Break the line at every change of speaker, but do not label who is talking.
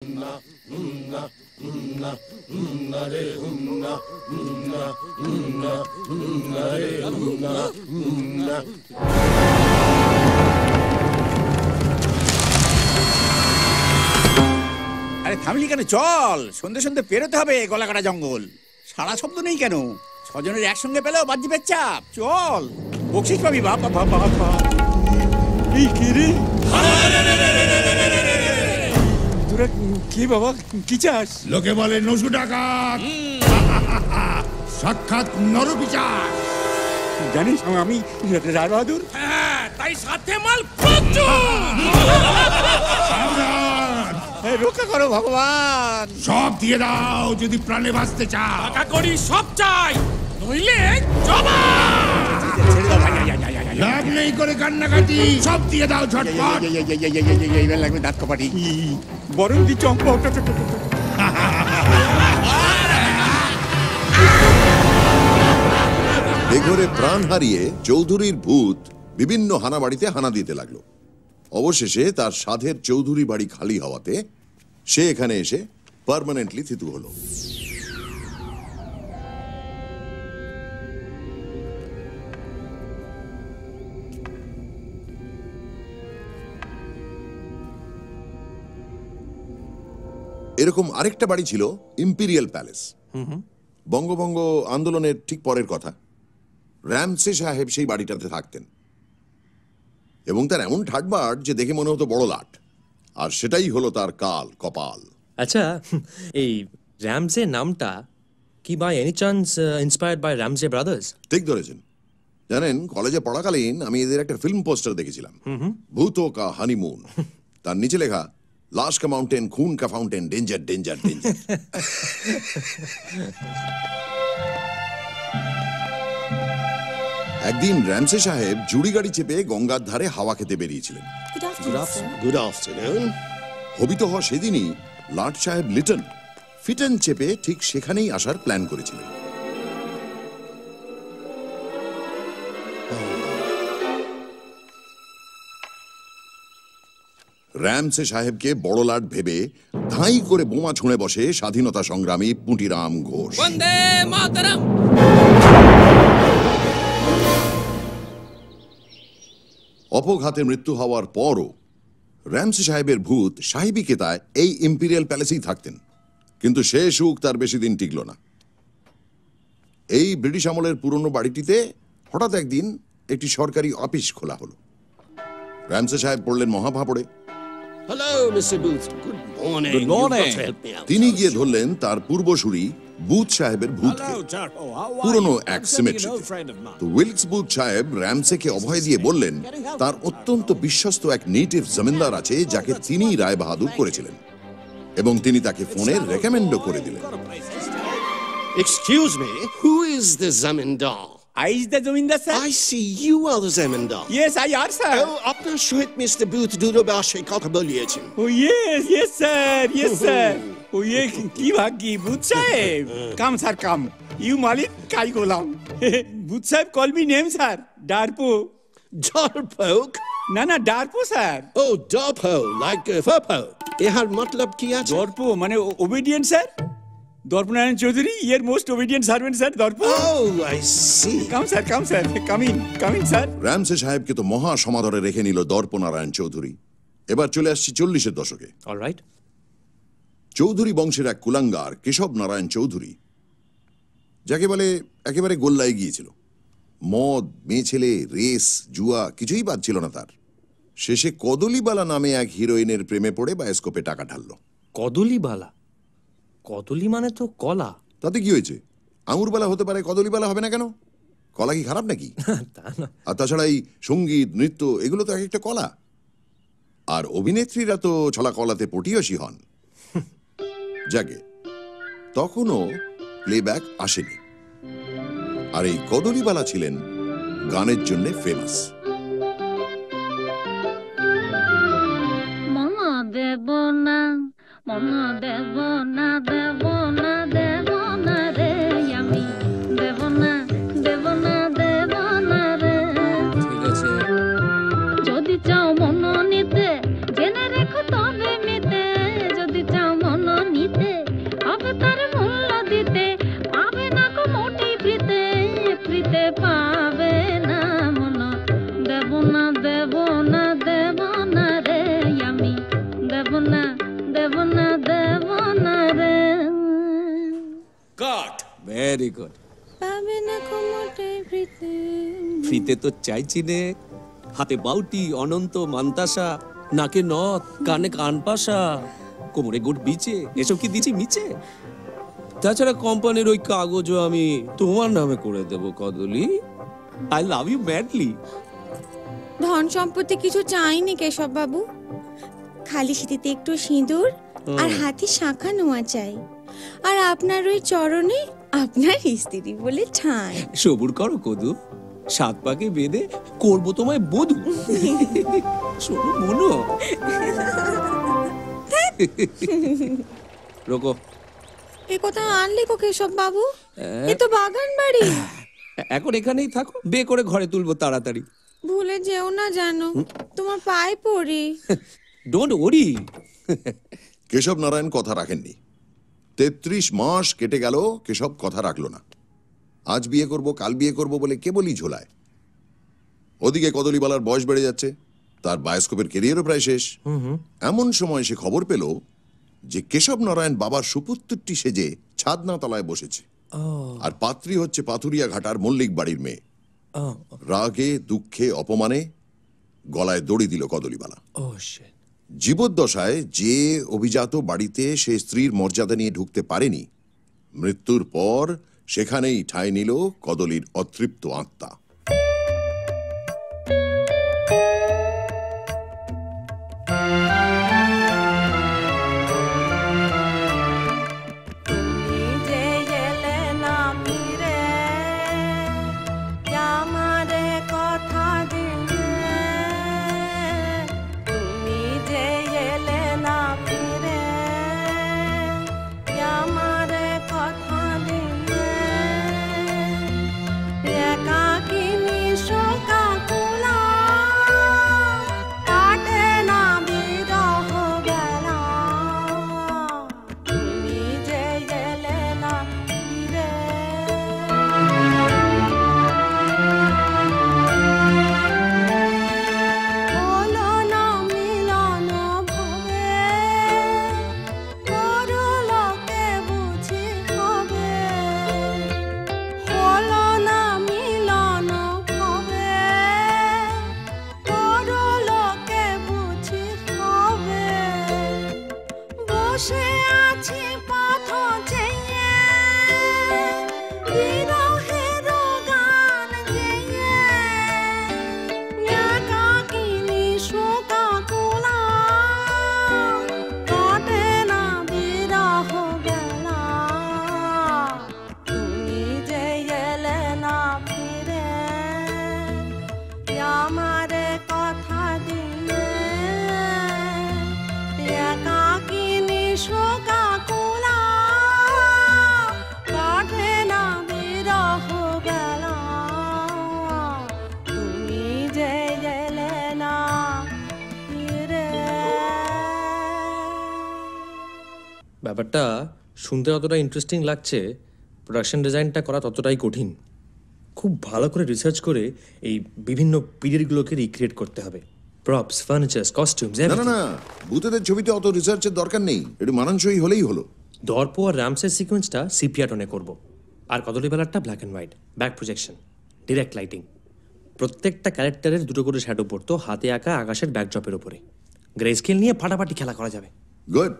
আরে থামলি কেন? চল, সন্ধে সন্ধে পেরোতে হবে গলাকাটা জঙ্গল। সারা শব্দ নেই কেন? ছজনের একসঙ্গে পেলেও বাজি পেচ্চাপ। চল, বকশিস পাবি। বাবা বাবা, এই কি রে? তোরা কি বাবা, কি চাস?
লোকে বলে নসু ডাকাত, সাক্ষাৎ নরপিচার।
জানিস আমি রায় বাহাদুর।
হ্যাঁ, তাই সাথে মাল প্রচুর।
রক্ষা করো ভগবান।
সব দিয়ে দাও যদি প্রাণে বাঁচতে চাও।
টাকা করি সব চাই, নইলে জমা।
লাভ নেই করে কান্নাকাটি, সব দিয়ে দাও ঝটপট।
এইবার লাগবে দাঁত কপাটি। বরং দি চম্পা।
বেঘরে প্রাণ হারিয়ে চৌধুরীর ভূত বিভিন্ন হানাবাড়িতে হানা দিতে লাগলো। অবশেষে তার সাধের চৌধুরী বাড়ি খালি হওয়াতে সে এখানে এসে পার্মানেন্টলি থিতু হলো। এরকম আরেকটা বাড়ি ছিল ইম্পিরিয়াল প্যালেস। বঙ্গভঙ্গ আন্দোলনের ঠিক পরের কথা। রামসে সাহেব সেই বাড়িটাতে থাকতেন এবং তার এমন ঠাটবাট যে দেখে মনে হতো বড় লাট, আর সেটাই হলো তার কাল কপাল।
আচ্ছা, এই রামসে নামটা কি by any chance inspired by Ramsay brothers?
ঠিক ধরেছেন। জানেন, কলেজে পড়াকালীন আমি এদের একটা ফিল্ম পোস্টার দেখেছিলাম, ভূতো কা হানিমুন। তার নিচে লেখা লাশ কা মাউন্টেন, খুন কা ফাউন্টেন, ডেঞ্জার ডেঞ্জার ডেঞ্জার। একদিন রামসে সাহেব জুড়ি গাড়ি চেপে গঙ্গার ধারে হাওয়া খেতে বেরিয়েছিলেন।
Good afternoon.
হবিত হওয়া সেদিনই লাট সাহেব লিটন ফিটন চেপে ঠিক সেখানেই আসার প্ল্যান করেছিলেন। রামসে সাহেবকে বড় লাট ভেবে ধাই করে বোমা ছুঁড়ে বসে স্বাধীনতা সংগ্রামী পুঁটিরাম ঘোষ।
বন্দে মাতরম।
অপঘাতে মৃত্যু হওয়ার পরও রামসে সাহেবের ভূত সাহেবী কেতায় এই ইম্পিরিয়াল প্যালেসেই থাকতেন, কিন্তু সে সুখ তার বেশি দিন টিকল না। এই ব্রিটিশ আমলের পুরনো বাড়িটিতে হঠাৎ একদিন একটি সরকারি অফিস খোলা হলো। রামসে সাহেব পড়লেন মহাভাপড়ে।
Hello mister Booth, good morning.
Good morning.
তিনি গিয়ে ধরলেন তার পূর্বসূরি বুথ সাহেবের ভূতকে, পুরনো এক সিমেট্রিতে। তো উইলকস বুথ সাহেব রামসেকে অভয় দিয়ে বললেন তার অত্যন্ত বিশ্বস্ত এক নেটিভ জমিদার আছে যাকে তিনি রায় বাহাদুর করেছিলেন, এবং তিনি তাকে ফোনে রেকমেন্ডও করে দিলেন।
Excuse me, who is the zamindar?
I is the zamindar sir.
I see you are the zamindar.
Yes, I are sir.
আপনার সহিত মিস্টার বুথ দূরভাষে কথা বলিয়েছেন।
Oh yes, yes sir, yes sir. Oh ye কি ভাগ্যি Booth সাহেব। Come sir come. You মালিক কাই গোলাম। Booth সাহেব call me name sir, Darpo.
Darpoke?
না না, Darpo sir.
Oh, darpo, like furpo. এর মতলব কি আছে?
দর্প মানে obedient sir. Darpanarayan Chowdhury, your most obedient servant sir, Darpa.
Oh, I see.
Come sir, come sir, come in sir.
Ramsay সাহেবকে তো মহা সমাদরে রেখে নিল দর্পনারায়ণ চৌধুরী। এবার চলে আসছি 40-এর দশকে।
অলরাইট।
চৌধুরী বংশের এক কুলাঙ্গার কেশব নারায়ণ চৌধুরী, যাকে বলে একেবারে গোল্লায় গিয়েছিল। মদ, মেয়ে ছেলে, রেস, জুয়া কিছুই বাদ ছিল না তার। শেষে কদলিবালা নামে এক হিরোইনের প্রেমে পড়ে বায়োস্কোপে টাকা ঢাললো।
কদলিবালা? কদলি মানে তো কলা।
তাতে কি হয়েছে? আঙুরবালা হতে পারে, কদলিবালা হবে না কেন? কলা কি খারাপ নাকি?
তা না।
আর তাছাড়া এই সঙ্গীত, নৃত্য এগুলো তো এক একটা কলা। আর অভিনেত্রীরা তো ছলা কলাতে পটিয়সী হন। যাকে তখনও প্লেব্যাক আসেনি। আর এই কদলিবালা ছিলেন গানের জন্য ফেমাস।
মনা দেব না, মনা দেব না, দেব না, দেব না রে আমি, দেব না, দেব না, দেব না রে।
ঠিক আছে।
যদি চাও মন নিতে, জেনে রেখো তবে মিতে, যদি চাও দেব না রে
কাট
ভেরি গুড।
পাবে না কোমটে ফ্রিতে
ফ্রিতে তো চাইছি নে। হাতে বাউটি, অনন্ত, মান্তাসা, নাকে নথ, কানে কানপাশা, কোমরে গুড় বিচে, এসব কি দিছি মিচে? তাছাড়া কোম্পানির ওই কাগজও আমি তোমার নামে করে দেব কদলি। I love you badly.
ধন সম্পত্তি কিছু চাইনি কেশব বাবু, খালি সিঁথিতে একটু সিঁদুর আর হাতে শাঁখা নোয়া চাই, আর আপনার ওই চরণে আপনার স্ত্রী বলে ঠাঁই।
সবুর করো কদু, 7 পাকে বেঁধে করবো তোমায় বধূ। শোনো মনো। রোকো,
এ কথা আনলে কো কেশব বাবু? এ তো বাগান বাড়ি।
এখন এখানেই থাকো, বে করে ঘরে তুলবো তাড়াতাড়ি।
ভুলে যেও না জানো, তোমার পায়ে পড়ি।
Don't worry.
কেশব নারায়ণ কথা রাখেননি। 33 মাস কেটে গেল, কেশব কথা রাখলো না। আজ বিয়ে করব, কাল বিয়ে করব বলে কেবলই ঝোলায়। ওদিকে কদলীবালার বয়স বেড়ে যাচ্ছে, তার বায়োস্কোপের কেরিয়ারও প্রায় শেষ। এমন সময় সে খবর পেল যে কেশব নারায়ণ বাবার সুপুত্রটি সেজে ছাদনা তলায় বসেছে, আর পাত্রী হচ্ছে পাথুরিয়া ঘাটার মল্লিক বাড়ির মেয়ে। রাগে, দুঃখে, অপমানে গলায় দড়ি দিল কদলীবালা। জীবদ্দশায় যে অভিজাত বাড়িতে সে স্ত্রীর মর্যাদা নিয়ে ঢুকতে পারেনি, মৃত্যুর পর সেখানেই ঠাঁই নিল কদলীর অতৃপ্ত আত্মা।
ব্যাপারটা শুনতে যতটা ইন্টারেস্টিং লাগছে, প্রোডাকশন ডিজাইনটা করা ততটাই কঠিন। খুব ভালো করে রিসার্চ করে এই বিভিন্ন পিরিয়ডগুলোকে রিক্রিয়েট করতে হবে। প্রপস, ফার্নিচার্স, কস্টিউমস,
না না না, ভূতেদের ছবিতে অত রিসার্চের দরকার নেই, একটু মানানসই হলেই হলো।
দর্প আর র্যামসের সিকোয়েন্সটা সিপিয়া টোনে করব, আর কদলীবেলারটা black and white, back projection, direct lighting. প্রত্যেকটা ক্যারেক্টারের দুটো করে শ্যাডো পড়তো হাতে আঁকা আকাশের ব্যাকড্রপের উপরে। গ্রে স্কেল নিয়ে ফাটাফাটি খেলা করা যাবে।
গুড।